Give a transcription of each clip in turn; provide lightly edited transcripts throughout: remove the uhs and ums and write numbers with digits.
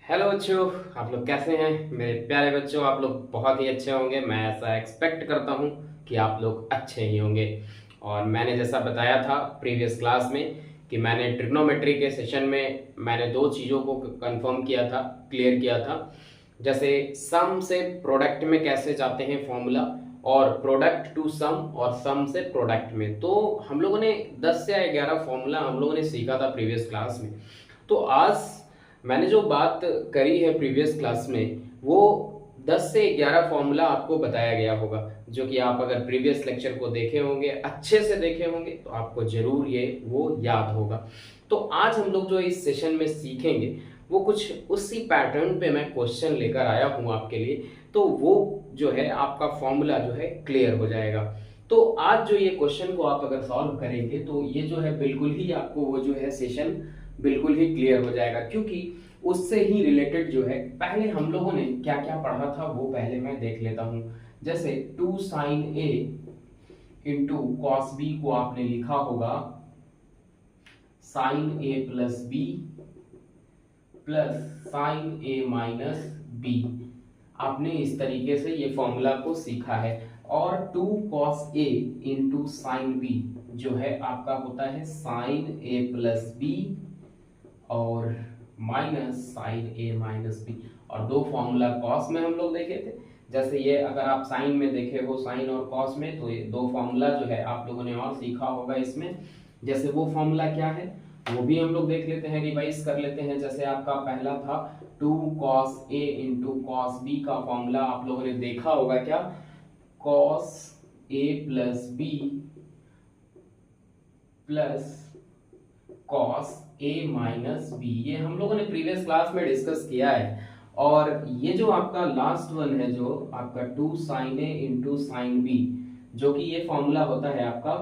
Hello बच्चों, आप लोग कैसे हैं मेरे प्यारे बच्चों। आप लोग बहुत ही अच्छे होंगे, मैं ऐसा एक्सपेक्ट करता हूं कि आप लोग अच्छे ही होंगे। और मैंने जैसा बताया था प्रीवियस क्लास में कि मैंने ट्रिग्नोमेट्री के सेशन में मैंने दो चीज़ों को कंफर्म किया था, क्लियर किया था। जैसे सम से प्रोडक्ट में कैसे जाते हैं फॉर्मूला, और प्रोडक्ट टू सम और सम से प्रोडक्ट में। तो हम लोगों ने 10 या 11 फॉर्मूला हम लोगों ने सीखा था प्रीवियस क्लास में। तो आज मैंने जो बात करी है प्रीवियस क्लास में, वो 10 से 11 फॉर्मूला आपको बताया गया होगा, जो कि आप अगर प्रीवियस लेक्चर को देखे होंगे, अच्छे से देखे होंगे, तो आपको जरूर ये वो याद होगा। तो आज हम लोग जो इस सेशन में सीखेंगे वो कुछ उसी पैटर्न पे मैं क्वेश्चन लेकर आया हूँ आपके लिए। तो वो जो है आपका फॉर्मूला जो है क्लियर हो जाएगा। तो आज जो ये क्वेश्चन को आप अगर सॉल्व करेंगे तो ये जो है बिल्कुल ही आपको वो जो है सेशन बिल्कुल ही क्लियर हो जाएगा, क्योंकि उससे ही रिलेटेड जो है पहले हम लोगों ने क्या क्या पढ़ा था वो पहले मैं देख लेता हूं। जैसे 2 sine A into cos B को आपने लिखा होगा साइन ए प्लस बी प्लस साइन ए माइनस बी। आपने इस तरीके से ये फॉर्मूला को सीखा है। और 2 cos A into sine B जो है आपका होता है साइन ए प्लस बी और माइनस साइन ए माइनस बी। और दो फॉर्मूला कॉस में हम लोग देखे थे। जैसे ये अगर आप साइन में देखे हो, साइन और कॉस में, तो ये दो फॉर्मूला जो है आप लोगों ने और सीखा होगा इसमें। जैसे वो फॉर्मूला क्या है वो भी हम लोग देख लेते हैं, रिवाइज कर लेते हैं। जैसे आपका पहला था 2 cos A into cos B का फॉर्मूला आप लोगों ने देखा होगा क्या, cos A plus B plus cos A minus B. ये हम लोगों ने प्रीवियस क्लास में डिस्कस किया है। और ये जो आपका लास्ट वन है जो आपका 2 sine A into sine B, जो कि ये फॉर्मूला होता है आपका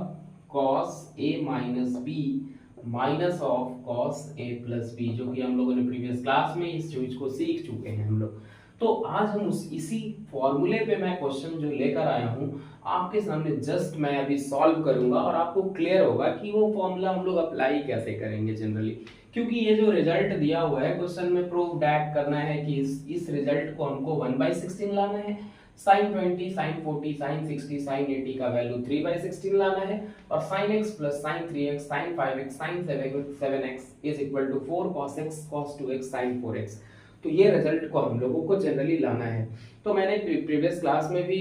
cos A minus B minus of cos A plus B, जो कि हम लोगों ने प्रीवियस क्लास में इस चीज को सीख चुके हैं हम लोग। तो आज हम इसी फॉर्मूले पे मैं क्वेश्चन जो लेकर आया हूं आपके सामने, जस्ट मैं अभी सॉल्व करूंगा और आपको क्लियर होगा कि वो फॉर्मूला हम लोग अप्लाई कैसे करेंगे जनरली। क्योंकि ये जो रिजल्ट दिया हुआ है क्वेश्चन में, प्रूव दैट करना है कि इस रिजल्ट को हमको 1/16 लाना है, sin 20 sin 40 sin 60 sin 80 का वैल्यू 3/16 लाना है, और sin x plus sin 3x sin 5x sin 7x is equal to 4 cos x cos 2x sin 4x। तो ये रिजल्ट को हम लोगों को जनरली लाना है। तो मैंने प्रीवियस क्लास में भी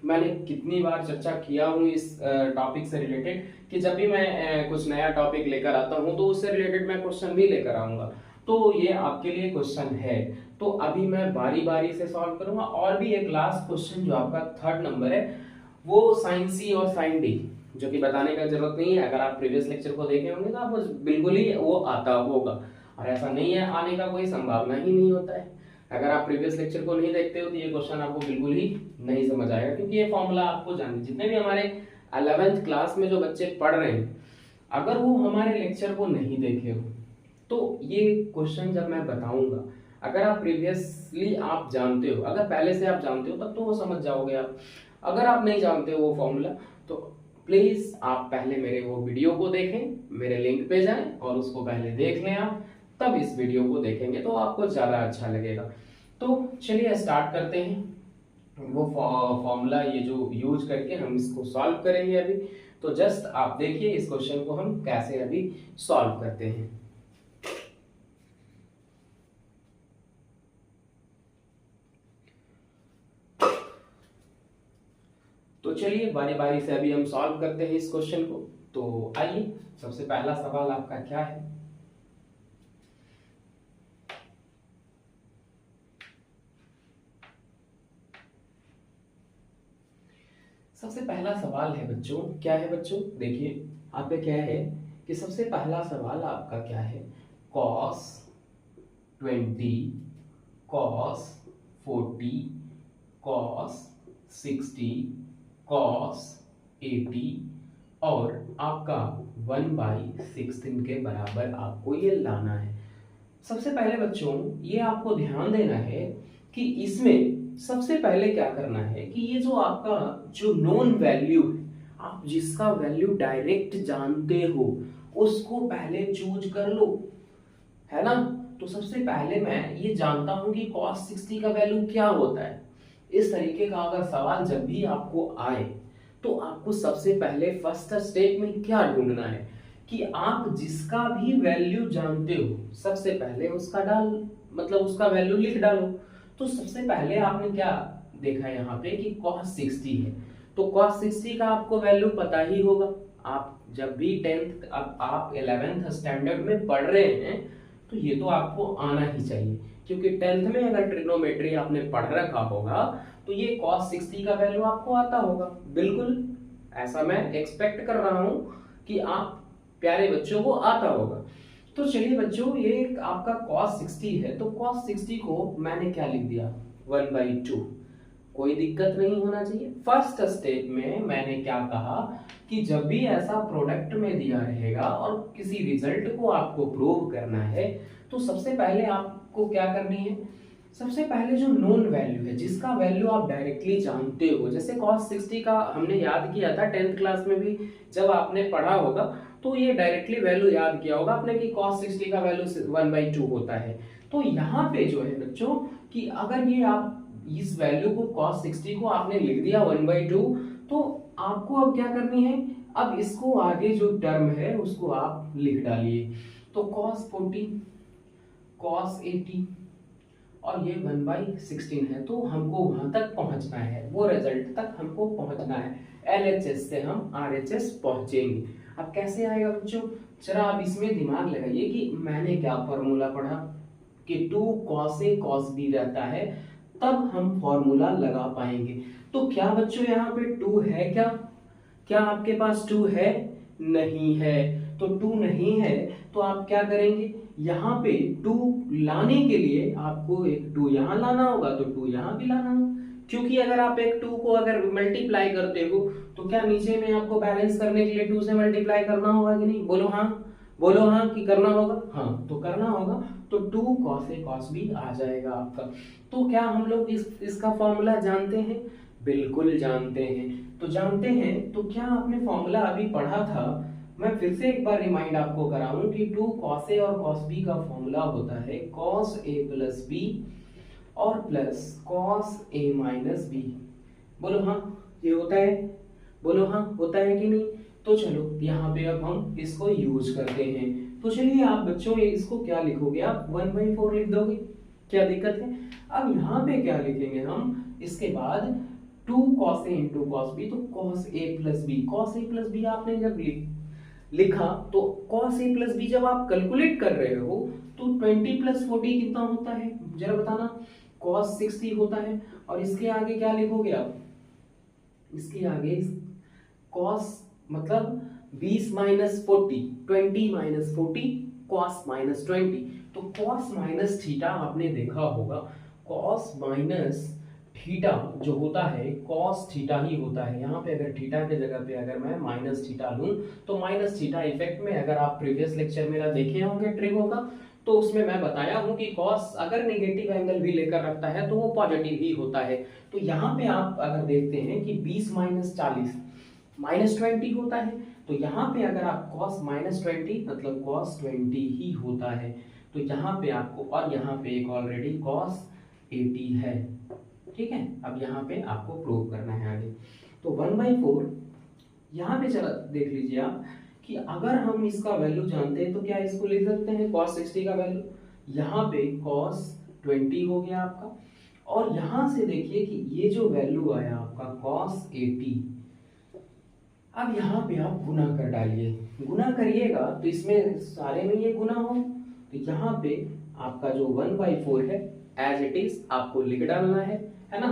मैंने कितनी बार चर्चा किया हूँ इस टॉपिक से रिलेटेड कि जब भी मैं कुछ नया टॉपिक लेकर आता हूँ तो उससे रिलेटेड मैं क्वेश्चन भी लेकर आऊंगा। तो ये आपके लिए क्वेश्चन है। तो अभी मैं बारी बारी से सॉल्व करूंगा। और भी एक लास्ट क्वेश्चन जो आपका 3rd नंबर है, वो साइन सी और साइन डी, जो कि बताने का जरूरत नहीं है। अगर आप प्रीवियस लेक्चर को देखे होंगे तो आपको बिल्कुल ही वो आता होगा, और ऐसा नहीं है आने का कोई संभावना ही नहीं होता है। अगर आप प्रीवियस लेक्चर को नहीं देखते हो तो ये क्वेश्चन आपको बिल्कुल ही नहीं समझ आएगा, क्योंकि ये फॉर्मूला आपको जानना। जितने भी हमारे 11th क्लास में जो बच्चे पढ़ रहे हैं, अगर वो हमारे लेक्चर को नहीं देखे हो तो ये क्वेश्चन जब मैं बताऊंगा, अगर आप प्रीवियसली आप जानते हो, अगर पहले से आप जानते हो तब तो वो समझ जाओगे आप। अगर आप नहीं जानते हो वो फॉर्मूला, तो प्लीज आप पहले मेरे वो वीडियो को देखें, मेरे लिंक पे जाएं और उसको पहले देख लें आप, तब इस वीडियो को देखेंगे तो आपको ज्यादा अच्छा लगेगा। तो चलिए स्टार्ट करते हैं। वो फॉर्मूला ये जो यूज करके हम इसको सॉल्व करेंगे अभी। तो जस्ट आप देखिए इस क्वेश्चन को हम कैसे अभी सॉल्व करते हैं। तो चलिए बारी बारी से अभी हम सॉल्व करते हैं इस क्वेश्चन को। तो आइए, सबसे पहला सवाल आपका क्या है। सबसे पहला सवाल है बच्चों, क्या है बच्चों, देखिए आपका क्या है कि सबसे पहला सवाल आपका क्या है, cos 20 cos 40 cos 60 cos 80 और आपका 1/16 के बराबर आपको ये लाना है। सबसे पहले बच्चों ये आपको ध्यान देना है कि इसमें सबसे पहले क्या करना है कि ये जो आपका जो नोन वैल्यू है, आप जिसका वैल्यू डायरेक्ट जानते हो उसको पहले चूज कर लो, है ना। तो सबसे पहले मैं ये जानता हूं कि cos 60 का वैल्यू क्या होता है। इस तरीके का अगर सवाल जब भी आपको आए तो आपको सबसे पहले फर्स्ट स्टेप में क्या ढूंढना है कि आप जिसका भी वैल्यू जानते हो सबसे पहले उसका मतलब उसका वैल्यू लिख डालो। तो सबसे पहले आपने क्या देखा यहाँ पे कि cos 60 है, तो cos 60 का आपको वैल्यू पता ही होगा। आप जब भी टेंथ आप 11th स्टैंडर्ड में पढ़ रहे हैं तो ये तो आपको आना ही चाहिए, क्योंकि टेंथ में अगर ट्रिग्नोमेट्री आपने पढ़ रखा होगा तो ये cos 60 का वैल्यू आपको आता होगा। बिल्कुल ऐसा मैं एक्सपेक्ट कर रहा हूं कि आप प्यारे बच्चों को आता होगा। तो चलिए बच्चों, ये आपका cos 60 है, तो cos 60 को मैंने क्या लिख दिया 1/2। कोई दिक्कत नहीं होना चाहिए। फर्स्ट स्टेप में मैंने क्या कहा कि जब भी ऐसा प्रोडक्ट में दिया रहेगा और किसी रिजल्ट को आपको प्रूव करना है तो सबसे पहले आपको क्या करनी है, सबसे पहले जो नोन वैल्यू है जिसका वैल्यू आप डायरेक्टली जानते हो, जैसे cos 60 का हमने याद किया था 10th क्लास में भी जब आपने पढ़ा होगा, तो ये डायरेक्टली वैल्यू याद किया होगा आपने कि cos 60 का वैल्यू 1/2 होता है। तो यहाँ पे जो है बच्चों कि अगर ये आप इस वैल्यू को cos 60 को आपने लिख दिया 1/2, तो आपको अब क्या करनी है, अब इसको आगे जो टर्म है उसको आप लिख डालिए। तो cos 40, cos 80 और ये 1/16 है, तो हमको वहां तक पहुंचना है, वो रिजल्ट तक हमको पहुंचना है। LHS से हम RHS पहुंचेंगे। अब कैसे आएगा बच्चों, जरा आप इसमें दिमाग लगाइए कि मैंने क्या फॉर्मूला पढ़ा कि 2 cos A cos B रहता है, तब हम फॉर्मूला लगा पाएंगे। तो क्या बच्चों यहाँ पे 2 है क्या, क्या आपके पास 2 है? नहीं है। तो 2 नहीं है तो आप क्या करेंगे, यहाँ पे 2 लाने के लिए आपको एक 2 यहाँ लाना होगा, तो 2 यहाँ भी लाना होगा, क्योंकि अगर आप एक 2 को अगर मल्टीप्लाई करते हो तो क्या नीचे में आपको बैलेंस करने के लिए 2 से मल्टीप्लाई करना होगा कि नहीं? बोलो हाँ, बोलो हाँ कि करना होगा। हाँ, तो करना होगा, तो 2 cos A cos B आ जाएगा आपका। तो क्या हम लोग इसका फॉर्मूला जानते हैं? बिल्कुल जानते हैं। तो जानते हैं तो क्या आपने फॉर्मूला अभी पढ़ा था? मैं फिर से एक बार रिमाइंड आपको कराऊं कि 2 cos A और cos B का फॉर्मूला होता है cos A plus B और plus cos A minus B। बोलो हाँ, ये होता है? बोलो हाँ, होता है कि नहीं? तो चलो यहाँ पे अब हम इसको यूज करते हैं। तो चलिए आप बच्चों इसको क्या लिखोगे, आप 1/4 लिख दोगे, क्या दिक्कत है? अब यहाँ पे क्या लिखेंगे हम इसके बाद 2 cos A into cos B, तो cos A plus B, cos A plus B आपने जब लिखा तो cos A plus B जब आप कैलकुलेट कर रहे हो तो 20 plus 40 कितना होता है जरा बताना? cos 60 होता है। और इसके आगे क्या लिखोगे आप, इसके आगे cos मतलब 20 minus 40, 20 minus 40, cos minus 20। तो cos minus थीटा आपने देखा होगा, cos minus थीटा जो होता है cos थीटा ही होता है। यहाँ पे अगर थीटा के जगह पे अगर मैं माइनस थीटा लूं तो माइनस थीटा इफेक्ट में अगर आप प्रीवियस लेक्चर मेरा देखे होंगे ट्रिगो का, तो उसमें मैं बताया हूं कि cos अगर नेगेटिव एंगल भी लेकर रखता है तो वो पॉजिटिव ही होता है। तो यहाँ पे आप अगर देखते हैं कि 20 minus 40 -20 होता है, तो यहाँ पे अगर आप cos -20 मतलब cos 20 ही होता है। तो यहाँ पे आपको, और यहाँ पे एक ऑलरेडी cos 80 है, ठीक है। अब यहाँ पे आपको प्रूव करना है आगे। तो 1/4 यहाँ पे चला देख लीजिए आप कि अगर हम इसका वैल्यू जानते हैं तो क्या इसको लिख सकते हैं cos 60 का वैल्यू, यहाँ पे cos 20 हो गया आपका, और यहाँ से देखिए कि ये जो वैल्यू आया आपका cos 80, अब यहाँ पे आप गुना कर डालिए, गुना करिएगा तो इसमें सारे में ये गुना हो, तो यहाँ पे आपका जो 1/4 है एज इट इज आपको लिख डालना है ना।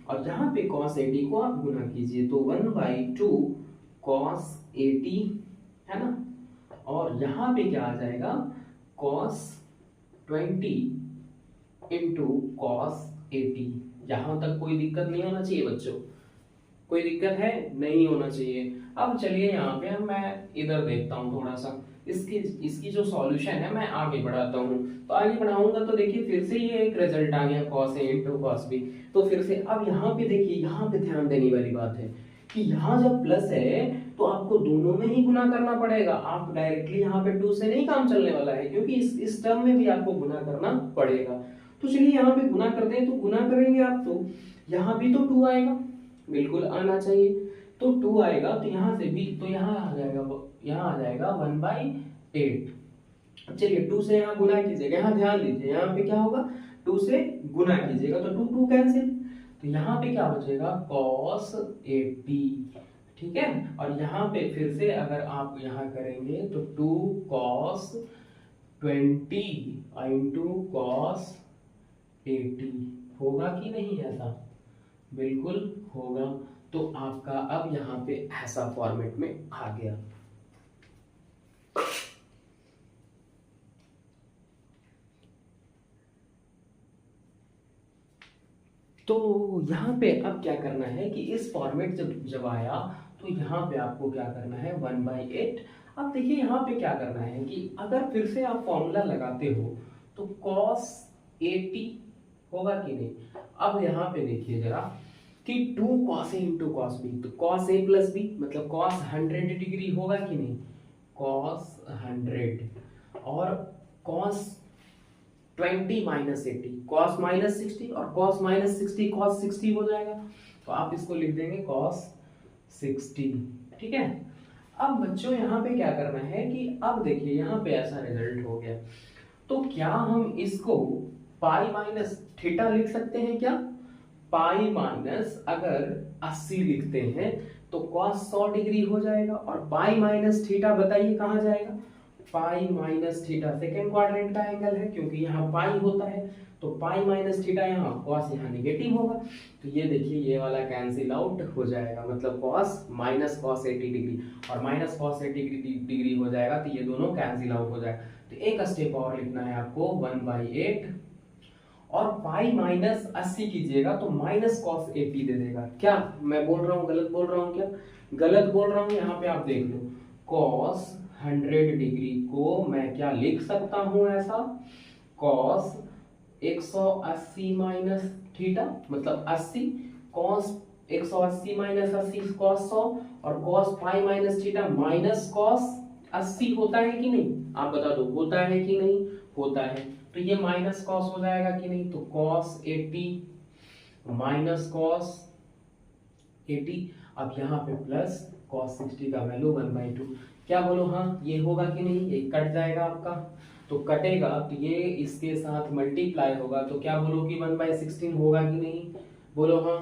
और यहाँ पे cos 80 को आप गुना कीजिए, तो 1/2 cos 80 है ना, और यहाँ पे क्या आ जाएगा cos 20 इंटू cos 80। यहाँ तक कोई दिक्कत नहीं होना चाहिए बच्चों, कोई दिक्कत है? नहीं होना चाहिए। अब चलिए यहाँ पे मैं इधर देखता हूँ थोड़ा सा, इसकी जो सॉल्यूशन है मैं आगे बढ़ाता हूँ। तो आगे बढ़ाऊंगा तो देखिए फिर से ये एक रिजल्ट आ गया cos A into cos B। तो फिर से अब यहाँ पे देखिए, यहाँ पे ध्यान देने वाली बात है कि यहाँ जब प्लस है तो आपको दोनों में ही गुना करना पड़ेगा। आप डायरेक्टली यहाँ पे 2 से नहीं काम चलने वाला है, क्योंकि इस टर्म में भी आपको गुना करना पड़ेगा। तो चलिए यहाँ पे गुना करते हैं। तो गुना करेंगे आप तो यहाँ भी तो 2 आएगा, बिल्कुल आना चाहिए। तो 2 आएगा तो यहाँ से भी तो यहाँ आ जाएगा 1/8। चलिए 2 से यहाँ गुना कीजिएगा, यहाँ ध्यान दीजिए, यहाँ पे क्या होगा 2 से गुना कीजिएगा तो 2 2 कैंसिल, तो यहाँ पे क्या बचेगा cos 80। ठीक है, और यहाँ पे फिर से अगर आप यहाँ करेंगे तो 2 cos 20 इंटू cos 80 होगा कि नहीं ऐसा? बिल्कुल होगा। तो आपका अब यहाँ पे ऐसा फॉर्मेट में आ गया। तो यहाँ पे अब क्या करना है कि इस फॉर्मेट जब आया तो यहाँ पे आपको क्या करना है 1/8। अब देखिए यहाँ पे क्या करना है कि अगर फिर से आप फॉर्मूला लगाते हो तो cos 80 होगा कि नहीं। अब यहाँ पे देखिए जरा कि 2 cos A into cos B, तो cos A प्लस B मतलब cos 100 डिग्री होगा कि नहीं, cos 100 और cos 20 माइनस 80 cos माइनस 60 और cos माइनस 60 cos 60 हो जाएगा। तो आप इसको लिख देंगे cos 60। ठीक है, अब बच्चों यहाँ पे क्या करना है कि अब देखिए यहाँ पे ऐसा रिजल्ट हो गया, तो क्या हम इसको पाई माइनस थीटा लिख सकते हैं क्या? पाई माइनस अगर 80 लिखते हैं तो cos 100 डिग्री हो जाएगा, और पाई माइनस थीटा बताइए कहाँ जाएगा? Pi minus theta second quadrant का एंगल है, क्योंकि यहाँ पाई होता है, तो पाई माइनस थीटा यहाँ cos यहाँ निगेटिव होगा, तो ये देखिए ये वाला कैंसिल आउट हो जाएगा, मतलब cos माइनस cos 80 डिग्री और माइनस cos 80 डिग्री हो जाएगा, तो ये दोनों कैंसिल आउट हो जाएगा। तो एक स्टेप और लिखना है आपको 1/8 और पाई माइनस 80 कीजिएगा तो माइनस cos 80 दे देगा। क्या मैं बोल रहा हूँ गलत बोल रहा हूँ क्या? गलत बोल रहा हूँ। यहाँ पे आप देख लो cos 100 डिग्री को मैं क्या लिख सकता हूँ ऐसा, cos 180 माइनस थीटा मतलब 80, cos 180 माइनस 80 cos 100 और cos pi minus theta minus cos 80 होता है कि नहीं? आप बता दो होता है कि नहीं? होता है। तो ये माइनस cos हो जाएगा कि नहीं? तो cos 80 माइनस cos 80, अब यहाँ पे प्लस cos 60 का वैल्यू 1/2। क्या बोलो? हाँ ये होगा कि नहीं? ये कट जाएगा आपका, तो कटेगा तो ये इसके साथ मल्टीप्लाई होगा, तो क्या बोलो कि 1/16 होगा कि नहीं? बोलो हाँ,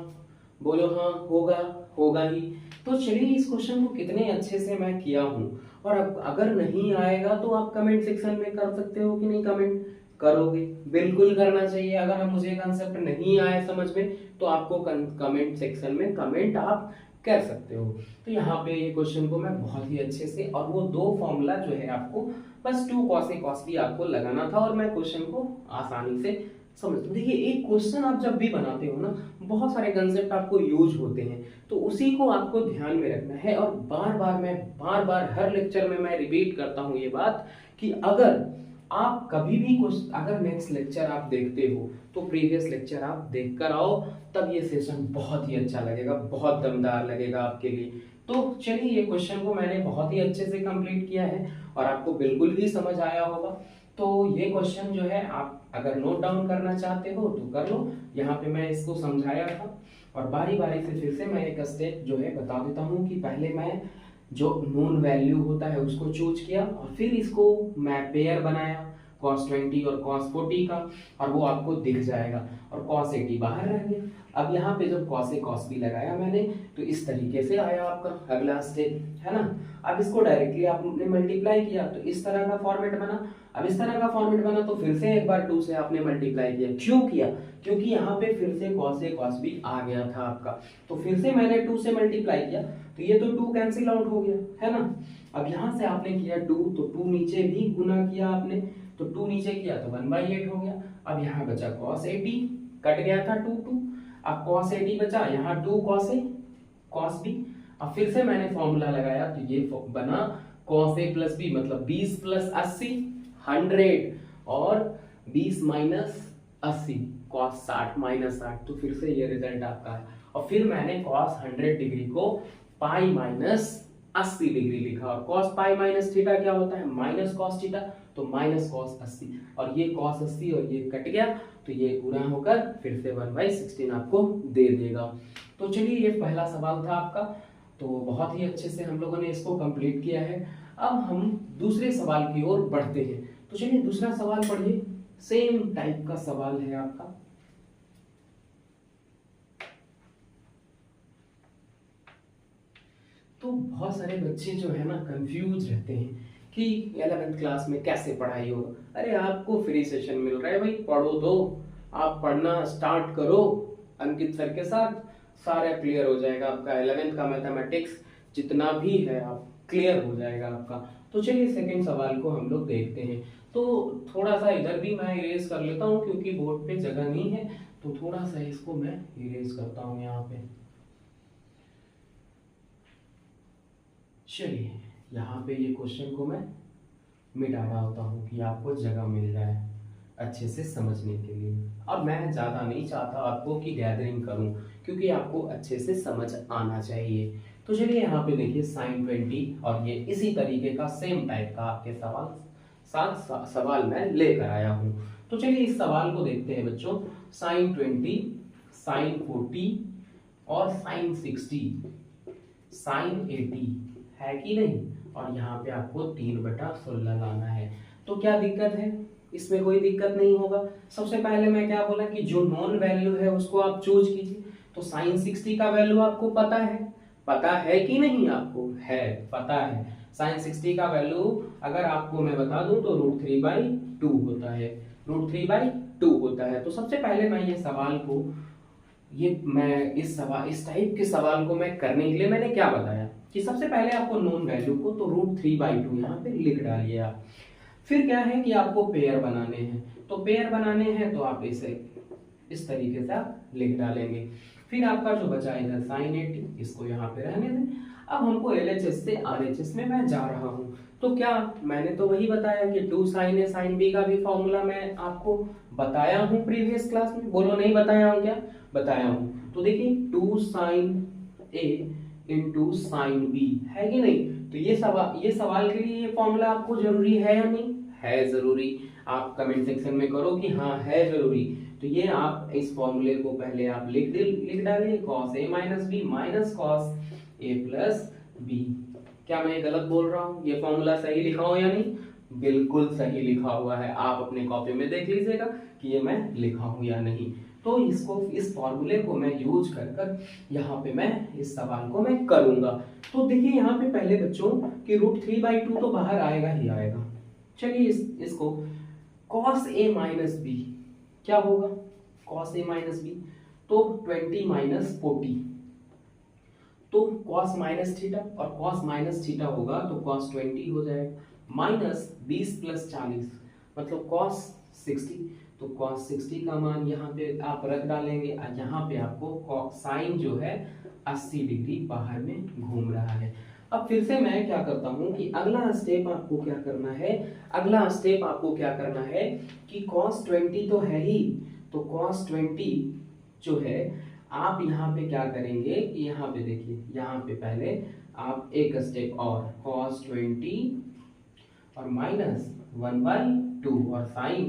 बोलो हाँ होगा, होगा ही। तो चलिए इस क्वेश्चन को कितने अच्छे से मैं किया हूँ, और अब अगर नहीं आएगा तो आप कमेंट सेक्शन में कर सकते हो कि नहीं? कमेंट करोगे? बिल्कुल करना चाहिए। अगर हम मुझे कंसेप्ट नहीं आए समझ में तो आपको कमेंट सेक्शन में कमेंट आप कर सकते हो। तो यहाँ पे ये क्वेश्चन को मैं बहुत ही अच्छे से, और वो 2 फॉर्मूला जो है आपको बस 2 cos A cos B आपको लगाना था, और मैं क्वेश्चन को आसानी से समझ। देखिए एक क्वेश्चन आप जब भी बनाते हो ना, बहुत सारे कंसेप्ट आपको यूज होते हैं, तो उसी को आपको ध्यान में रखना है। और बार बार हर लेक्चर में मैं रिपीट करता हूँ ये बात कि अगर आप कभी भी कुछ अगर नेक्स्ट लेक्चर आप देखते हो तो प्रीवियस लेक्चर आप देख कर आओ, तब ये सेशन बहुत ही अच्छा लगेगा, बहुत दमदार लगेगा आपके लिए। तो चलिए ये क्वेश्चन को मैंने बहुत ही अच्छे से कंप्लीट किया है और आपको बिल्कुल भी समझ आया होगा। तो ये क्वेश्चन जो है आप अगर नोट डाउन करना चाहते हो तो कर लो, यहाँ पे मैं इसको समझाया था। और बारी बारी से फिर से मैं एक स्टेप जो है बता देता हूँ कि पहले मैं जो नोन वैल्यू होता है उसको चूज किया, और फिर इसको मैं पेयर बनाया cos 20 और cos 40 का, और वो आपको दिख जाएगा, और cos 80 बाहर रह गया। अब यहाँ पे जब cos A cos B लगाया मैंने तो इस तरीके से आया आपका अगला स्टेप, है ना। अब इसको डायरेक्टली आपने मल्टीप्लाई किया तो इस तरह का फॉर्मेट बना। अब इस तरह का फॉर्मेट बना तो फिर से एक बार 2 से आपने मल्टीप्लाई किया। क्यों किया? क्योंकि यहाँ पे फिर से cos A cos B आ गया था आपका, तो फिर से मैंने 2 से मल्टीप्लाई किया, तो ये तो 2 कैंसिल आउट हो गया, है ना। अब यहाँ से आपने किया 2, तो 2 नीचे भी गुना किया आपने, तो 2 नीचे किया तो 1/8 हो गया। अब यहाँ बचा cos 80, कट गया था 2, अब cos 80 बचा, यहाँ 2 cos A cos B। अब फिर से मैंने फॉर्मूला लगाया तो ये बना cos A प्लस B मतलब 20 प्लस 80 100, और 20 माइनस 80 cos 60 माइनस 60, तो फिर से ये रिजल्ट आपका है। और फिर मैंने cos 100 डिग्री को पाई माइनस 80 डिग्री लिखा, और cos पाई माइनस थीटा क्या होता है, माइनस cos थीटा, तो माइनस cos 80, और ये cos 80 और ये कट गया, तो ये गुणा होकर फिर से 1/16 आपको दे देगा। तो चलिए ये पहला सवाल था आपका, तो बहुत ही अच्छे से हम लोगों ने इसको कंप्लीट किया है। अब हम दूसरे सवाल की ओर बढ़ते हैं। तो चलिए दूसरा सवाल पढ़िए, सेम टाइप का सवाल है आपका। तो बहुत सारे बच्चे जो है ना कंफ्यूज रहते हैं कि 11th क्लास में कैसे पढ़ाई होगा। अरे आपको फ्री सेशन मिल रहा है भाई, पढ़ो तो, आप पढ़ना स्टार्ट करो अंकित सर के साथ, सारा क्लियर हो जाएगा आपका 11th का मैथमेटिक्स जितना भी है आप क्लियर हो जाएगा आपका। तो चलिए सेकंड सवाल को हम लोग देखते हैं। तो थोड़ा सा इधर भी मैं इरेज कर लेता हूँ क्योंकि बोर्ड पे जगह नहीं है, तो थोड़ा सा इसको मैं इरेज करता हूँ यहाँ पे। चलिए यहाँ पे ये क्वेश्चन को मैं मिटा रहा होता हूँ कि आपको जगह मिल जाए अच्छे से समझने के लिए। अब मैं ज़्यादा नहीं चाहता आपको कि गैदरिंग करूँ, क्योंकि आपको अच्छे से समझ आना चाहिए। तो चलिए यहाँ पे देखिए sin 20, और ये इसी तरीके का सेम टाइप का आपके सवाल मैं लेकर आया हूँ। तो चलिए इस सवाल को देखते हैं बच्चों। sin 20, sin 40 और sin 60, sin 80 है कि नहीं, और यहाँ पे आपको 3/16 लाना है। तो क्या दिक्कत है, इसमें कोई दिक्कत नहीं होगा। सबसे पहले मैं क्या बोला कि जो नॉन वैल्यू है उसको आप चूज कीजिए। तो sin 60 का वैल्यू आपको पता है कि नहीं, आपको है पता है। sin 60 का वैल्यू अगर आपको मैं बता दूं तो √3/2 होता है, √3/2 होता है। तो सबसे पहले मैं ये सवाल को मैं इस टाइप के सवाल को मैं करने के लिए मैंने क्या बताया कि सबसे पहले आपको नॉन वैल्यू को तो √3/2 यहाँ पे लिख डालिए आप। फिर क्या है कि आपको पेयर बनाने हैं, तो पेयर बनाने हैं तो आप इसे इस तरीके से आप लिख डालेंगे। फिर आपका जो बचा इधर sin 80, इसको यहाँ पे रहने दें। अब हमको LHS से RHS में मैं जा रहा हूँ। तो क्या मैंने तो वही बताया कि 2 sin A sin B का भी फॉर्मूला मैं आपको बताया हूँ प्रीवियस क्लास में, बोलो नहीं बताया हूँ क्या, बताया हूँ। तो देखिए 2 sin A into sine B है कि नहीं। तो ये सवाल के लिए ये फॉर्मूला आपको जरूरी है या नहीं, है जरूरी। आप कमेंट सेक्शन में करो कि हाँ है जरूरी। तो ये आप इस फॉर्मूले को पहले आप लिख डालिए, cos A minus B minus cos A plus B. क्या मैं गलत बोल रहा हूँ, ये फॉर्मूला सही लिखा हो या नहीं, बिल्कुल सही लिखा हुआ है। आप अपने कॉपी में देख लीजिएगा कि ये मैं लिखा हूँ या नहीं। तो इस फॉर्मूले को मैं यूज कर यहाँ पे मैं इस सवाल को मैं करूंगा। तो देखिए यहाँ पे पहले बच्चों कि √3/2 तो बाहर आएगा ही आएगा। चलिए इसको cos A माइनस बी क्या होगा, cos A माइनस बी तो 20 माइनस 40, तो cos माइनस थीटा और cos माइनस थीटा होगा तो cos 20 हो जाएगा, माइनस 20 प्लस 40 मतलब cos 60, तो cos 60 का मान यहाँ पे आप रख डालेंगे। यहाँ पे आपको साइन जो है 80 डिग्री बाहर में घूम रहा है। अब फिर से मैं क्या करता हूँ कि अगला स्टेप आपको क्या करना है, कि cos 20 तो है ही, तो cos 20 जो है आप यहाँ पे क्या करेंगे कि यहाँ पे देखिए, यहाँ पे पहले आप एक स्टेप और cos 20 और माइनस 1/2 और साइन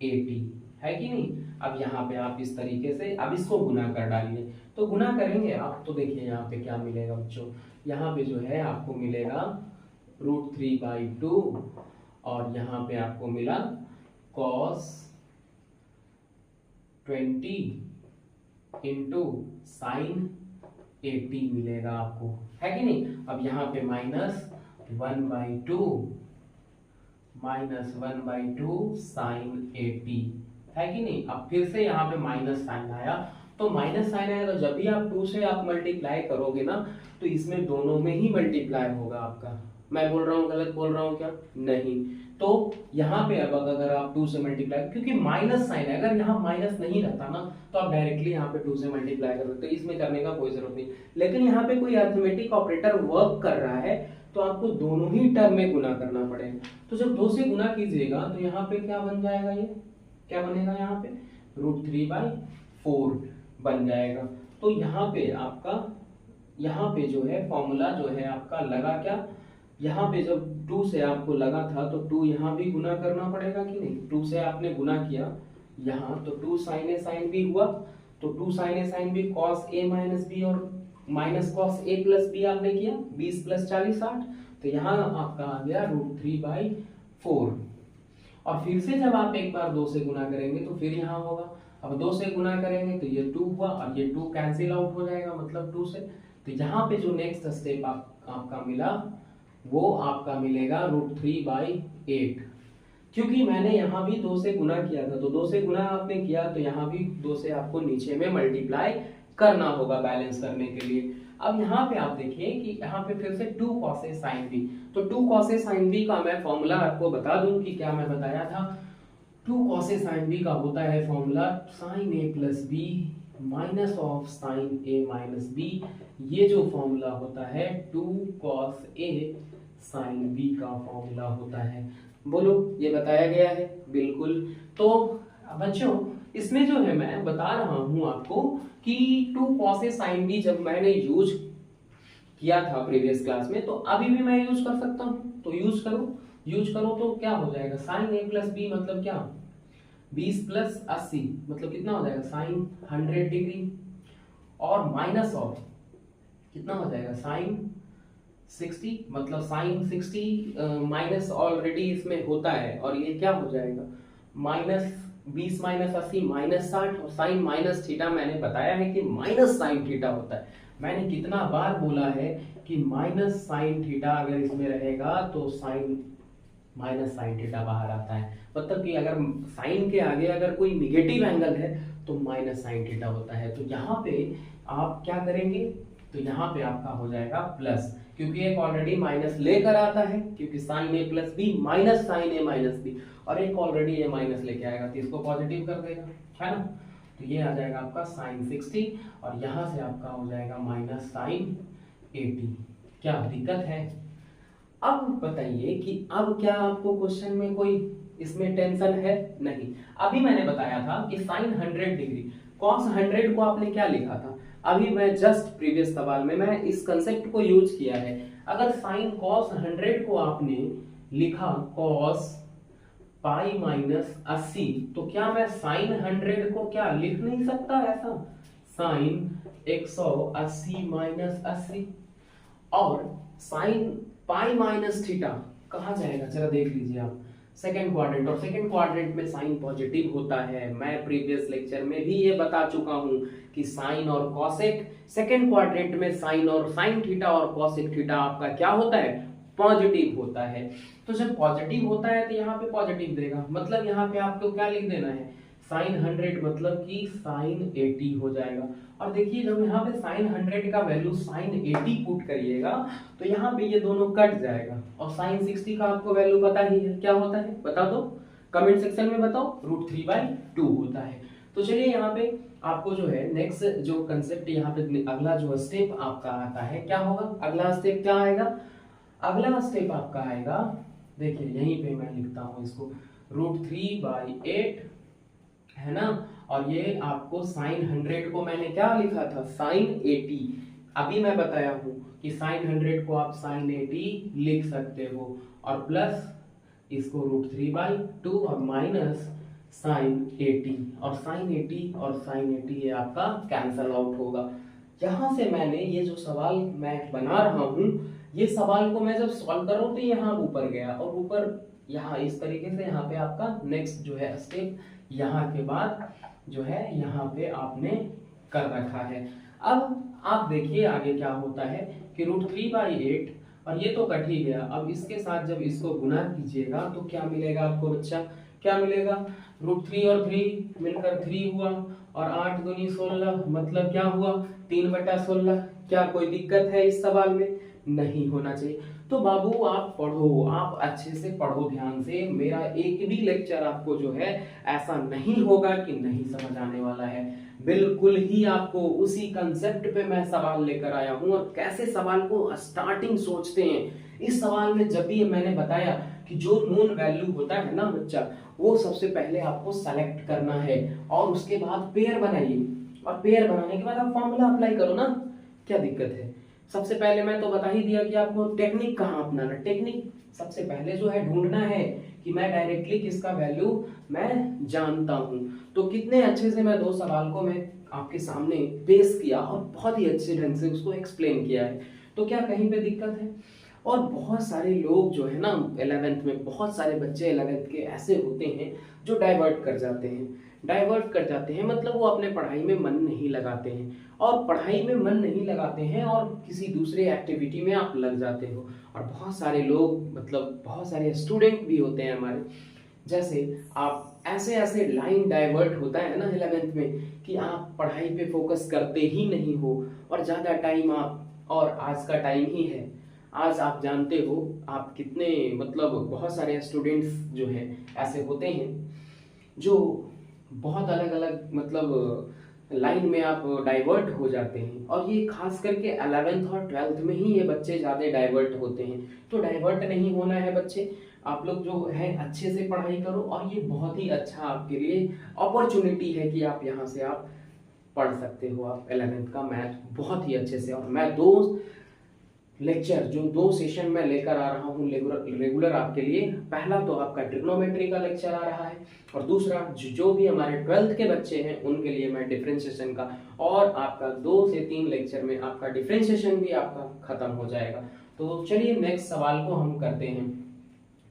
80 है कि नहीं। अब यहाँ पे आप इस तरीके से अब इसको गुना कर डालिए। तो गुना करेंगे आप तो देखिए यहाँ पे क्या मिलेगा बच्चों, यहाँ पे जो है आपको मिलेगा √3/2 और यहाँ पे आपको मिला cos 20 इंटू साइन 80 मिलेगा आपको, है कि नहीं। अब यहाँ पे -1/2 साइन 80 है कि नहीं। अब फिर से यहाँ पे माइनस साइन आया, तो माइनस साइन आया तो जब भी आप 2 से आप मल्टीप्लाई करोगे ना तो इसमें दोनों में ही मल्टीप्लाई होगा आपका। मैं बोल रहा हूँ गलत बोल रहा हूँ क्या, नहीं। तो यहाँ पे अब अगर आप 2 से मल्टीप्लाई, क्योंकि माइनस साइन है, अगर यहाँ माइनस नहीं रहता ना तो आप डायरेक्टली यहाँ पे 2 से मल्टीप्लाई कर सकते, इसमें करने का कोई जरूरत नहीं। लेकिन यहाँ पे कोई अरिथमेटिक ऑपरेटर वर्क कर रहा है तो आपको दोनों ही टर्म में गुना करना पड़ेगा। तो जब 2 से गुना कीजिएगा तो यहाँ पे क्या बन जाएगा, ये क्या बनेगा, यहाँ पे √3/4 बन जाएगा। तो यहाँ पे आपका यहाँ पे जो है फॉर्मूला जो है आपका लगा क्या, यहाँ पे जब 2 से आपको लगा था तो 2 यहाँ भी गुना करना पड़ेगा कि नहीं, 2 से आपने गुना किया यहाँ तो 2 साइन ए साइन बी हुआ, तो 2 sine A sine B cos A minus B और minus cos A plus B आपने किया 20 प्लस 40 60, तो यहाँ आपका आ गया √3/4। और फिर से जब आप एक बार 2 से गुना करेंगे तो फिर यहाँ होगा, अब 2 से गुना करेंगे तो ये 2 हुआ और ये 2 कैंसिल आउट हो जाएगा मतलब 2 से, तो यहाँ पे जो नेक्स्ट स्टेप आपका मिला वो आपका मिलेगा √3/8, क्योंकि मैंने यहाँ भी 2 से गुना किया था, तो 2 से गुना आपने किया तो यहाँ भी 2 से आपको नीचे में मल्टीप्लाई करना होगा बैलेंस करने के लिए। अब यहाँ पे आप देखिए कि यहाँ पे फिर से 2 cos A sin B, तो 2 cos A sin B का मैं फॉर्मूला आपको बता दूं कि क्या मैं बताया था। 2 cos A sin B का होता है formula sin A plus B minus of sin A minus B, ये जो फॉर्मूला होता है 2 cos A sin B का फॉर्मूला होता है। बोलो ये बताया गया है बिल्कुल। तो बच्चों इसमें जो है मैं बता रहा हूं आपको कि 2 cos A sin B जब मैंने यूज किया था प्रीवियस क्लास में, तो अभी भी मैं यूज कर सकता हूं, तो यूज करो तो क्या हो जाएगा sin A plus B मतलब क्या 20 प्लस 80 मतलब कितना हो जाएगा sin 100 डिग्री, और माइनस ऑफ कितना हो जाएगा sin 60 मतलब sin 60 माइनस ऑलरेडी इसमें होता है, और ये क्या हो जाएगा माइनस 20 माइनस 80 माइनस 60, और साइन माइनस थीटा मैंने बताया है कि माइनस साइन थीटा होता है। मैंने कितना बार बोला है कि माइनस साइन थीटा अगर इसमें रहेगा तो साइन माइनस साइन थीटा बाहर आता है, मतलब कि अगर साइन के आगे अगर कोई निगेटिव एंगल है तो माइनस साइन थीटा होता है। तो यहाँ पे आप क्या करेंगे, तो यहाँ पे आपका हो जाएगा प्लस, क्योंकि एक ऑलरेडी माइनस लेकर आता है क्योंकि साइन ए प्लस बी माइनस साइन ए माइनस बी, और एक ऑलरेडी ये माइनस लेके आएगा तो इसको पॉजिटिव कर देगा, है ना। तो ये आ जाएगा आपका साइन 60 और यहाँ से आपका हो जाएगा माइनस साइन 80। क्या दिक्कत है? अब बताइए कि अब क्या आपको क्वेश्चन में कोई इसमें टेंशन है? नहीं। अभी मैंने बताया था कि साइन 100 डिग्री कॉस 100 को आपने क्या लिखा था, अभी मैं जस्ट प्रीवियस सवाल में मैं इस कंसेप्ट को यूज किया है। अगर साइन कॉस 100 को आपने लिखा कॉस पाई माइनस 80, तो क्या मैं साइन 100 को क्या लिख नहीं सकता ऐसा, साइन 180 माइनस 80, और साइन पाई माइनस थीटा कहाँ जाएगा जरा देख लीजिए आप, सेकेंड क्वाड्रेंट, और सेकेंड क्वाड्रेंट में साइन पॉजिटिव होता है। मैं प्रीवियस लेक्चर में भी ये बता चुका हूं कि साइन और कॉसेक सेकेंड क्वाड्रेंट में साइन और साइन थीटा और कॉसेक थीटा आपका क्या होता है, पॉजिटिव होता है। तो जब पॉजिटिव होता है तो यहाँ पे पॉजिटिव देगा, मतलब यहाँ पे आपको क्या लिख देना है साइन 100 मतलब कि साइन 80 हो जाएगा। और देखिए जब यहाँ पे साइन 100 का वैल्यू साइन 80 पुट करिएगा तो यहाँ पे ये दोनों कट जाएगा, और साइन 60 का आपको वैल्यू पता ही है क्या होता है, बता दो कमेंट सेक्शन में बताओ, √3/2 होता है। तो चलिए यहाँ पे आपको जो है नेक्स्ट जो कंसेप्ट यहाँ पे अगला जो स्टेप आपका आता है क्या होगा, अगला स्टेप क्या आएगा, अगला स्टेप आपका आएगा, देखिए यहीं पे मैं लिखता हूँ इसको √3/8 है ना, और ये आपको साइन 100 को मैंने क्या लिखा था साइन 80, अभी मैं बताया हूं कि साइन 100 को आप साइन 80 लिख सकते हो, और प्लस इसको √3/2 और माइनस साइन 80, और साइन 80 और साइन 80 ये आपका कैंसल आउट होगा। यहां से मैंने ये जो सवाल मैं बना रहा हूं, ये सवाल को मैं जब सॉल्व कर रहा हूं तो यहाँ ऊपर गया, और ऊपर यहाँ इस तरीके से यहाँ पे आपका नेक्स्ट जो है स्टेप यहाँ के बाद जो है यहाँ पे आपने कर रखा है। अब आप देखिए आगे क्या होता है कि √3/8, और ये तो कट ही गया, अब इसके साथ जब इसको गुना कीजिएगा तो क्या मिलेगा आपको बच्चा, क्या मिलेगा, √3 और 3 मिलकर 3 हुआ, और 8 दूनी 16 मतलब क्या हुआ 3/16। क्या कोई दिक्कत है इस सवाल में? नहीं होना चाहिए। तो बाबू आप पढ़ो, आप अच्छे से पढ़ो ध्यान से, मेरा एक भी लेक्चर आपको जो है ऐसा नहीं होगा कि नहीं समझ आने वाला है, बिल्कुल ही आपको उसी कंसेप्ट पे मैं सवाल लेकर आया हूं, और कैसे सवाल को स्टार्टिंग सोचते हैं। इस सवाल में जब भी मैंने बताया कि जो नोन वैल्यू होता है ना बच्चा, वो सबसे पहले आपको सेलेक्ट करना है, और उसके बाद पेयर बनाइए, और पेयर बनाने के बाद आप फॉर्मूला अप्लाई करो ना, क्या दिक्कत है। सबसे पहले मैं तो बता ही दिया कि आपको टेक्निक कहाँ अपनाना। टेक्निक सबसे पहले जो है ढूंढना है कि मैं डायरेक्टली किसका वैल्यू मैं जानता हूँ। तो कितने अच्छे से मैं 2 सवाल को मैं आपके सामने पेश किया और बहुत ही अच्छे ढंग से उसको एक्सप्लेन किया है। तो क्या कहीं पे दिक्कत है? और बहुत सारे लोग जो है ना 11th में, बहुत सारे बच्चे 11th के ऐसे होते हैं जो डाइवर्ट कर जाते हैं। डाइवर्ट कर जाते हैं मतलब वो अपने पढ़ाई में मन नहीं लगाते हैं, और पढ़ाई में मन नहीं लगाते हैं और किसी दूसरे एक्टिविटी में आप लग जाते हो। और बहुत सारे लोग मतलब बहुत सारे स्टूडेंट भी होते हैं हमारे, जैसे आप ऐसे ऐसे लाइन डाइवर्ट होता है ना 11th में कि आप पढ़ाई पे फोकस करते ही नहीं हो और ज़्यादा टाइम आप, और आज का टाइम ही है, आज आप जानते हो आप कितने मतलब बहुत सारे स्टूडेंट्स जो हैं ऐसे होते हैं जो बहुत अलग अलग मतलब लाइन में आप डाइवर्ट हो जाते हैं। और ये खास करके 11th और 12th में ही ये बच्चे ज़्यादा डाइवर्ट होते हैं। तो डाइवर्ट नहीं होना है बच्चे, आप लोग जो है अच्छे से पढ़ाई करो, और ये बहुत ही अच्छा आपके लिए अपॉर्चुनिटी है कि आप यहाँ से आप पढ़ सकते हो आप 11th का मैथ बहुत ही अच्छे से। और मैं 2 लेक्चर जो 2 सेशन में लेकर आ रहा हूँ रेगुलर आपके लिए, पहला तो आपका ट्रिग्नोमेट्री का लेक्चर आ रहा है, और दूसरा जो भी हमारे 12th के बच्चे हैं उनके लिए मैं डिफरेंशिएशन का, और आपका 2 से 3 लेक्चर में आपका डिफरेंशिएशन भी आपका खत्म हो जाएगा। तो चलिए नेक्स्ट सवाल को हम करते हैं।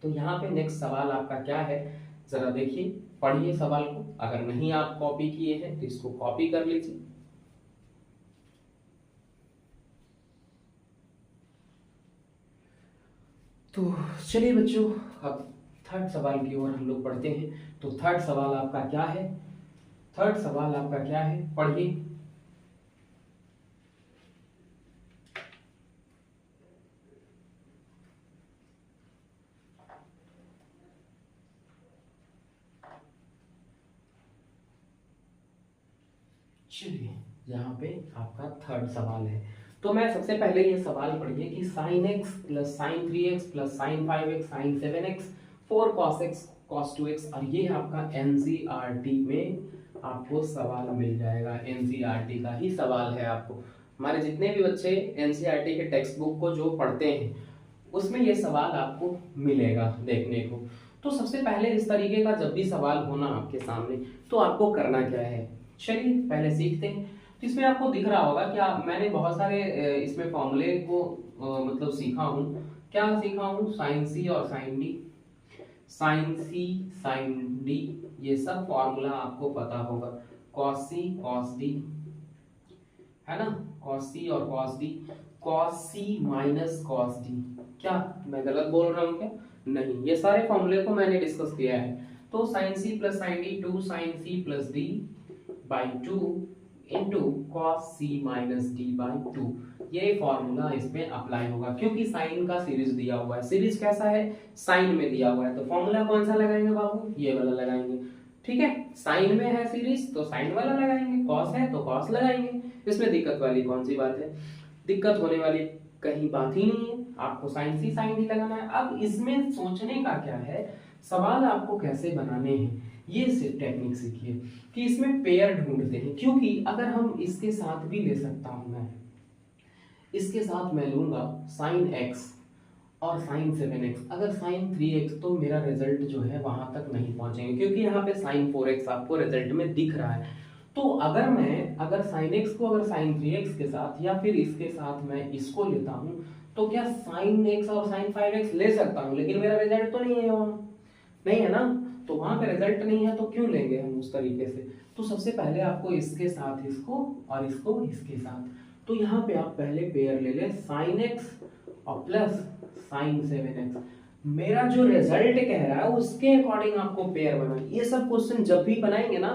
तो यहाँ पे नेक्स्ट सवाल आपका क्या है, जरा देखिए, पढ़िए सवाल को। अगर नहीं आप कॉपी किए हैं तो इसको कॉपी कर लीजिए। तो चलिए बच्चों, अब थर्ड सवाल की ओर हम लोग पढ़ते हैं। तो थर्ड सवाल आपका क्या है? थर्ड सवाल आपका क्या है, पढ़िए। चलिए यहाँ पे आपका थर्ड सवाल है। तो मैं सबसे पहले ये सवाल पढ़िए कि sine x plus sine 3x plus sine 5x sine 7x 4 cos x cos 2x, और ये आपका एनसीईआरटी में आपको सवाल मिल जाएगा। एनसीईआरटी का ही सवाल है। आपको हमारे जितने भी बच्चे एनसीईआरटी के टेक्स्ट बुक को जो पढ़ते हैं उसमें ये सवाल आपको मिलेगा देखने को। तो सबसे पहले इस तरीके का जब भी सवाल होना आपके सामने तो आपको करना क्या है, चलिए पहले सीखते हैं। तो इसमें आपको दिख रहा होगा क्या, मैंने बहुत सारे इसमें फॉर्मूले को मतलब सीखा हूँ। क्या सीखा हूँ? साइन सी और साइन डी, साइन सी साइन डी, ये सब फॉर्मूला आपको पता होगा। कॉस सी कॉस डी, है ना, कॉस सी और cos D, cos C minus cos D. क्या मैं गलत बोल रहा हूँ क्या? नहीं, ये सारे फॉर्मूले को मैंने डिस्कस किया है। तो sine C plus sine D 2 sine C plus D by 2 into cos C minus D by 2, ये फॉर्मूला इसमें अप्लाई होगा क्योंकि साइन का सीरीज दिया हुआ है। सीरीज कैसा है? साइन में दिया हुआ है। तो फॉर्मूला कौन सा लगाएंगे बाबू? ये वाला लगाएंगे। ठीक है, साइन में है सीरीज तो साइन वाला लगाएंगे, कॉस है तो कॉस लगाएंगे। इसमें दिक्कत वाली कौन सी बात है? दिक्कत होने वाली कहीं बात ही नहीं है। आपको साइन सी साइन डी लगाना है। अब इसमें सोचने का क्या है, सवाल आपको कैसे बनाने हैं ये सिर्फ टेक्निक सीखिए कि इसमें पेयर ढूंढते हैं। क्योंकि अगर हम इसके साथ भी ले सकता हूं, मैं इसके साथ मैं लूंगा साइन एक्स और साइन 7x, अगर साइन 3x तो मेरा रिजल्ट जो है वहां तक नहीं पहुंचेंगे क्योंकि यहाँ पे साइन 4x आपको रिजल्ट में दिख रहा है। तो अगर मैं अगर साइन x को अगर साइन 3x के साथ या फिर इसके साथ मैं इसको लेता हूँ तो क्या साइन x और साइन 5x ले सकता हूँ, लेकिन मेरा रिजल्ट तो नहीं है वहां, नहीं है ना। तो वहां पे रिजल्ट नहीं है तो क्यों लेंगे हम उस तरीके से। तो सबसे पहले आपको इसके साथ इसको और इसको इसके साथ, तो यहाँ पे आप पहले पेयर ले लें साइन एक्स और प्लस साइन 7x। मेरा जो रिजल्ट कह रहा है उसके अकॉर्डिंग आपको पेयर बनाए। ये सब क्वेश्चन जब भी बनाएंगे ना,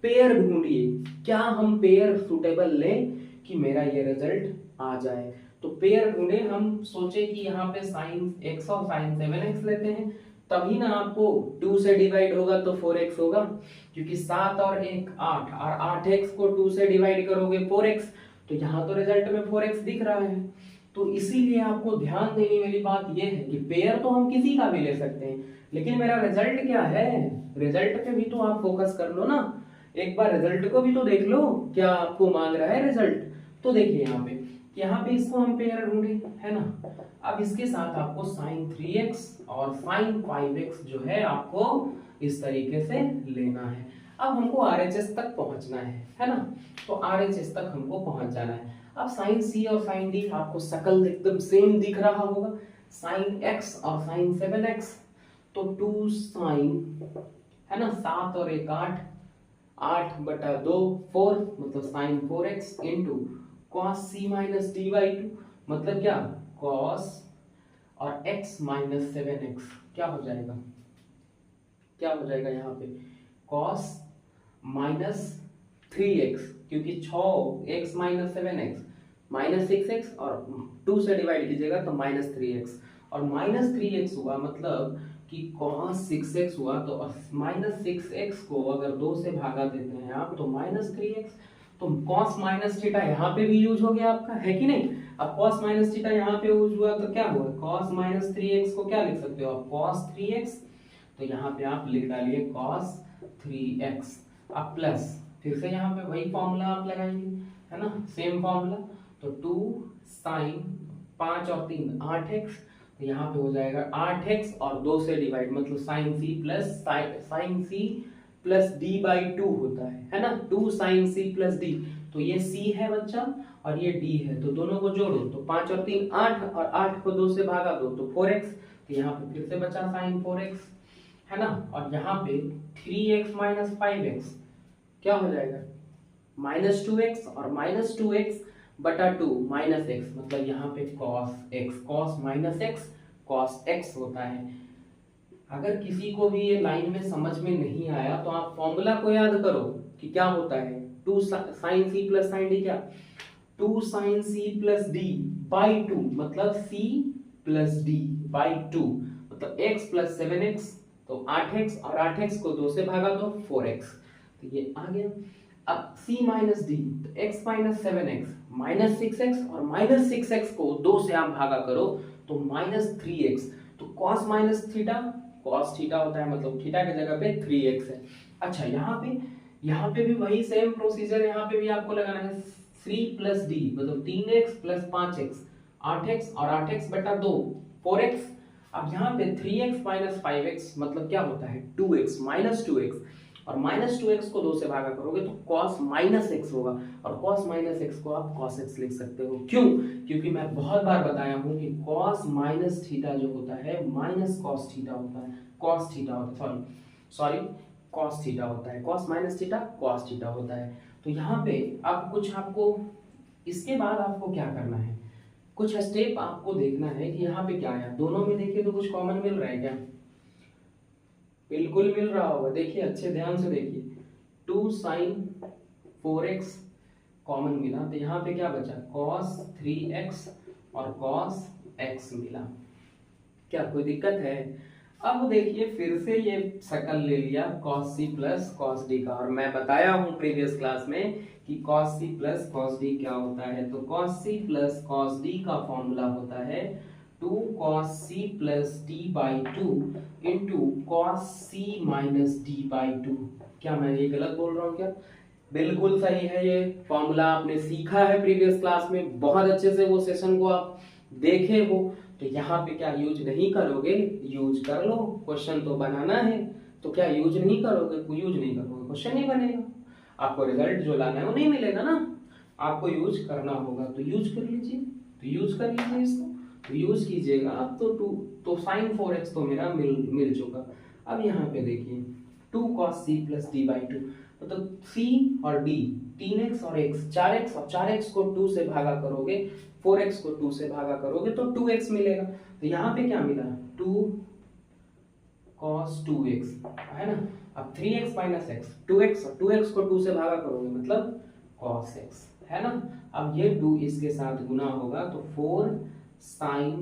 पेयर ढूंढिए, क्या हम पेयर सुटेबल लें कि मेरा ये रिजल्ट आ जाए। तो पेयर ढूंढे, हम सोचे कि यहाँ पे साइन x और साइन 7x लेते हैं, तभी ना आपको 2 से डिवाइड होगा तो 4x होगा, क्योंकि 7 और 1 8 और 8x को 2 से डिवाइड करोगे 4x, तो यहाँ तो रिजल्ट में 4x दिख रहा है। तो इसीलिए आपको ध्यान देने वाली बात यह है कि पेयर तो हम किसी का भी ले सकते हैं, लेकिन मेरा रिजल्ट क्या है, रिजल्ट पे भी तो आप फोकस कर लो ना। एक बार रिजल्ट को भी तो देख लो, क्या आपको मांग रहा है रिजल्ट। तो देखिए यहाँ पे यहाँ पे इसको हम पेयर ढूंढे, है ना। अब इसके साथ आपको sin 3x और sin 5x जो है आपको इस तरीके से लेना है। अब हमको RHS तक पहुंचना है ना। तो RHS तक हमको पहुंच जाना है। अब sin C और sin D आपको शकल एकदम सेम दिख रहा होगा, sin x और sin 7x, तो 2 sin, है ना, 7 और 1 8, 8/2 4, मतलब sin 4x into cos C minus D by 2, मतलब क्या, cos और x माइनस 7x क्या हो जाएगा, क्या हो जाएगा यहाँ पे cos माइनस 3x, क्योंकि 6x minus 7x minus 6x और 2 से डिवाइड कीजिएगा तो माइनस 3x, और माइनस 3x हुआ मतलब कि cos 6x हुआ, तो माइनस 6x को अगर 2 से भागा देते हैं आप तो माइनस 3x, तो cos माइनस थीटा यहाँ पे भी यूज हो गया आपका, है कि नहीं। अब cos माइनस थीटा यहाँ पे यूज हुआ तो क्या हुआ, cos माइनस 3x को क्या लिख सकते हो आप, cos 3x, तो यहाँ पे आप लिख डालिए cos 3x। अब प्लस फिर से यहाँ पे वही फॉर्मूला आप लगाएंगे, है ना, सेम फॉर्मूला, तो 2 sin 5 और 3 8x, तो यहाँ पे हो जाएगा 8x और 2 से डिवाइड, मतलब sin c plus d by 2 होता है ना, 2 sin c प्लस d, तो ये c है बच्चा और ये d है, तो दोनों को जोड़ो तो 5 और 3 8, और 8 को 2 से भागा दो तो 4x, तो यहाँ पे फिर से बचा sin 4x, है ना। और यहाँ पे 3x माइनस 5x क्या हो जाएगा, माइनस 2x, और माइनस 2x बटा 2 माइनस x, मतलब यहाँ पे cos x, cos minus x cos x होता है। अगर किसी को भी ये लाइन में समझ में नहीं आया तो आप फॉर्मूला को याद करो कि क्या होता है, 2 sin c plus sin d, क्या 2 sin c plus d by 2, मतलब c प्लस d बाई 2, मतलब x प्लस 7x, तो 8x, और 8x को 2 से भागा तो 4x, तो ये आ गया। अब c माइनस d, तो x minus 7x minus 6x, और माइनस 6x को 2 से आप भागा करो तो माइनस 3x, तो cos minus theta cos theta होता है, मतलब थीटा की जगह पे 3x है। अच्छा यहाँ पे भी वही सेम प्रोसीजर, यहाँ पे भी आपको लगाना है 3 प्लस डी, मतलब 3x प्लस 5x 8x, और 8x बटा 2 4x। अब यहाँ पे 3x माइनस 5x मतलब क्या होता है 2x माइनस 2x, और माइनस 2x को 2 से भागा करोगे तो cos माइनस x होगा, और cos माइनस x को आप cos x लिख सकते हो। क्यों, क्योंकि मैं बहुत बार बताया हूं कि cos माइनस थीटा जो होता है माइनस cos थीटा होता है, cos थीटा होता है, सॉरी cos थीटा होता है, cos minus theta cos theta होता है। तो यहाँ पे अब कुछ आपको इसके बाद आपको क्या करना है, कुछ स्टेप आपको देखना है कि यहाँ पे क्या है, दोनों में देखिए तो कुछ कॉमन मिल रहा है क्या, बिल्कुल मिल रहा होगा, देखिए अच्छे ध्यान से देखिए, 2 sin 4x कॉमन मिला, तो यहाँ पे क्या बचा cos 3x और cos x मिला, क्या कोई दिक्कत है। अब देखिए फिर से ये शकल ले लिया cos c plus cos d का, और मैं बताया हूँ प्रीवियस क्लास में कि cos c plus cos d क्या होता है, तो cos c plus cos d का फॉर्मूला होता है 2 cos c plus d by 2 into cos c minus d by 2। क्या मैं ये गलत बोल रहा हूँ क्या, बिल्कुल सही है, ये फॉर्मूला आपने सीखा है प्रीवियस क्लास में, बहुत अच्छे से वो सेशन को आप देखे हो, तो यहाँ पे क्या यूज नहीं करोगे, यूज कर लो, क्वेश्चन तो बनाना है, तो क्या यूज नहीं करोगे, यूज नहीं करोगे क्वेश्चन नहीं बनेगा, आपको रिजल्ट जो लाना है वो नहीं मिलेगा ना, आपको यूज करना होगा, तो यूज कर लीजिए, तो यूज कर लीजिए इसको, तो यूज कीजिएगा। अब तो sin 4x तो मेरा मिल चुका। अब यहाँ पे देखिए 2 cos c plus d by 2, मतलब c और d 3x और x 4x, और 4x को 2 से भागा करोगे 4x को 2 से भागा करोगे तो 2x मिलेगा, तो यहाँ पे क्या मिला 2 cos 2x, है ना। अब 3x माइनस x 2x, और 2x को 2 से भागा करोगे मतलब cos x, है ना। अब ये 2 इसके साथ गुना होगा तो 4 sin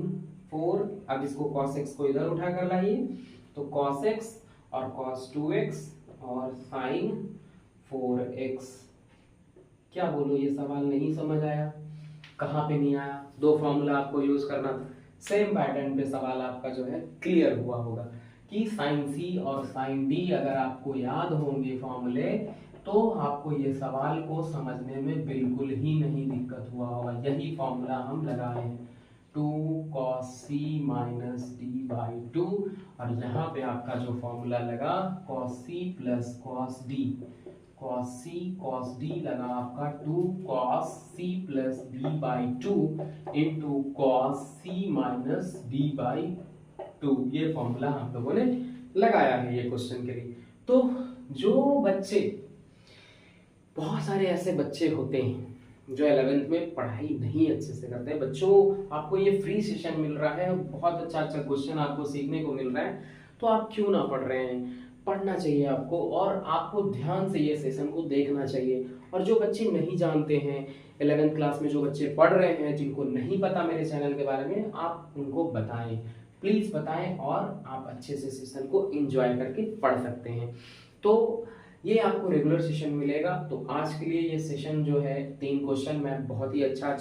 4, अब इसको cos x को इधर उठा कर लाइए तो cos x और cos 2x और sin 4x। क्या बोलो, ये सवाल नहीं समझ आया, कहाँ पे नहीं आया, दो फॉर्मूला आपको यूज करना था, सेम पैटर्न पे सवाल आपका जो है क्लियर हुआ होगा कि sin c और sin d अगर आपको याद होंगे फॉर्मूले तो आपको ये सवाल को समझने में बिल्कुल ही नहीं दिक्कत हुआ होगा। यही फॉर्मूला हम लगाए हैं 2 cos c minus D by 2, और यहाँ पे आपका जो फॉर्मूला लगा cos c plus cos d, cos c cos d लगा आपका 2 cos c plus d by 2 into cos c minus d by 2। ये फॉर्मूला हम लोगों ने लगाया है ये क्वेश्चन के लिए। तो जो बच्चे, बहुत सारे ऐसे बच्चे होते हैं जो 11th में पढ़ाई नहीं अच्छे से करते हैं, बच्चों आपको ये फ्री सेशन मिल रहा है, बहुत अच्छा अच्छा क्वेश्चन आपको सीखने को मिल रहा है, तो आप क्यों ना पढ़ रहे हैं? पढ़ना चाहिए आपको, और आपको ध्यान से ये सेशन को देखना चाहिए। और जो बच्चे नहीं जानते हैं 11th क्लास में, जो बच्चे पढ़ रहे हैं, जिनको नहीं पता मेरे चैनल के बारे में, आप उनको बताएं, प्लीज बताएं, और आप अच्छे से सेशन को एंजॉय करके पढ़ सकते हैं। तो ये आपको रेगुलर सेशन मिलेगा। तो आज के लिए ये सेशन जो है 3 क्वेश्चन मैं बहुत ही अच्छा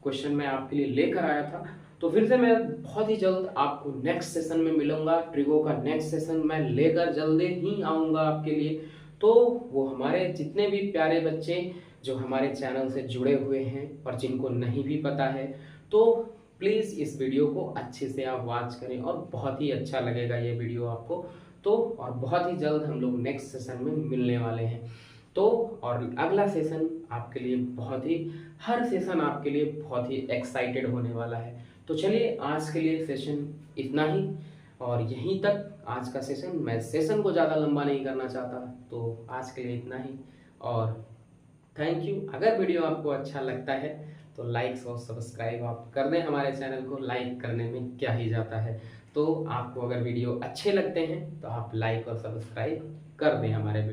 क्वेश्चन मैं आपके लिए लेकर आया था। तो फिर से मैं बहुत ही जल्द आपको नेक्स्ट सेशन में मिलूंगा। ट्रिगो का नेक्स्ट सेशन मैं लेकर जल्दी ही आऊँगा आपके लिए। तो वो हमारे जितने भी प्यारे बच्चे जो हमारे चैनल से जुड़े हुए हैं और जिनको नहीं भी पता है, तो प्लीज़ इस वीडियो को अच्छे से आप वॉच करें, और बहुत ही अच्छा लगेगा ये वीडियो आपको। तो और बहुत ही जल्द हम लोग नेक्स्ट सेशन में मिलने वाले हैं। तो और अगला सेशन आपके लिए बहुत ही, हर सेशन आपके लिए बहुत ही एक्साइटेड होने वाला है। तो चलिए आज के लिए सेशन इतना ही, और यहीं तक आज का सेशन। मैं सेशन को ज़्यादा लंबा नहीं करना चाहता, तो आज के लिए इतना ही, और थैंक यू। अगर वीडियो आपको अच्छा लगता है तो लाइक और सब्सक्राइब आप कर दें। हमारे चैनल को लाइक करने में क्या ही जाता है। तो आपको अगर वीडियो अच्छे लगते हैं तो आप लाइक और सब्सक्राइब कर दें हमारे वीडियो।